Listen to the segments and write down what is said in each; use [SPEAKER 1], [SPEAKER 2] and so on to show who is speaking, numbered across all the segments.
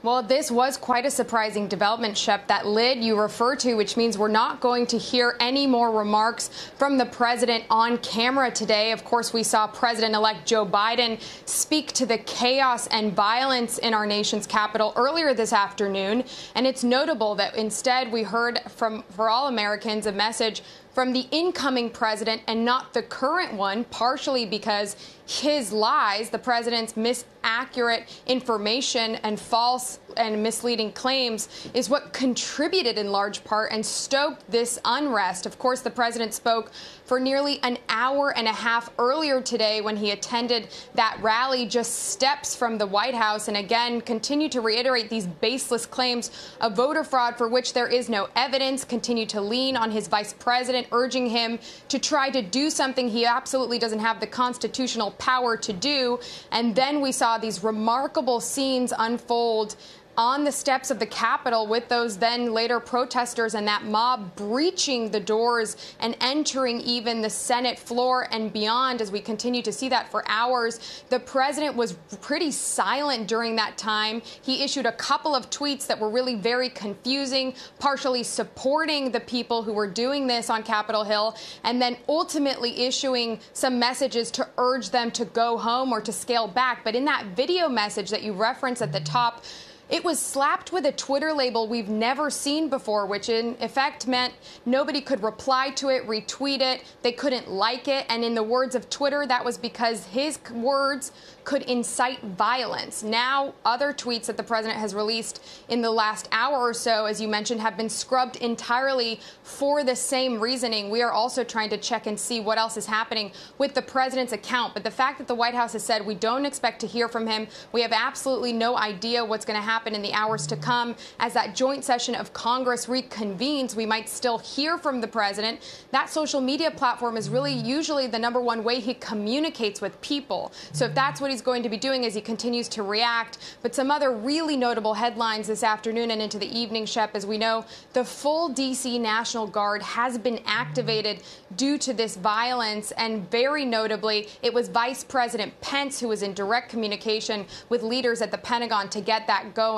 [SPEAKER 1] Well, this was quite a surprising development, Shep. That lid you refer to, which means we're not going to hear any more remarks from the president on camera today. Of course, we saw President-elect Joe Biden speak to the chaos and violence in our nation's capital earlier this afternoon. And it's notable that instead we heard from, for all Americans, a message from the incoming president and not the current one, partially because his lies, the president's inaccurate information and false and misleading claims, is what contributed in large part and stoked this unrest. Of course, the president spoke for nearly an hour and a half earlier today when he attended that rally just steps from the White House, and again continued to reiterate these baseless claims of voter fraud for which there is no evidence, continued to lean on his vice president, urging him to try to do something he absolutely doesn't have the constitutional power to do. And then we saw these remarkable scenes unfold on the steps of the Capitol with those then later protesters and that mob breaching the doors and entering even the Senate floor and beyond. As we continue to see that for hours, the president was pretty silent during that time. He issued a couple of tweets that were really very confusing, partially supporting the people who were doing this on Capitol Hill, and then ultimately issuing some messages to urge them to go home or to scale back. But in that video message that you referenced at the top, it was slapped with a Twitter label we've never seen before, which in effect meant nobody could reply to it, retweet it, they couldn't like it. And in the words of Twitter, that was because his words could incite violence. Now, other tweets that the president has released in the last hour or so, as you mentioned, have been scrubbed entirely for the same reasoning. We are also trying to check and see what else is happening with the president's account. But the fact that the White House has said we don't expect to hear from him, we have absolutely no idea what's going to happen in the hours to come. As that joint session of Congress reconvenes, we might still hear from the president. That social media platform is really usually the #1 way he communicates with people. So if that's what he's going to be doing as he continues to react. But some other really notable headlines this afternoon and into the evening, Shep, as we know, the full D.C. National Guard has been activated due to this violence. And very notably, it was Vice President Pence who was in direct communication with leaders at the Pentagon to get that going,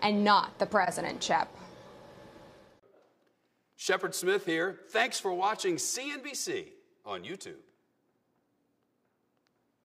[SPEAKER 1] and not the president, Shep.
[SPEAKER 2] Shepard Smith here. Thanks for watching CNBC on YouTube.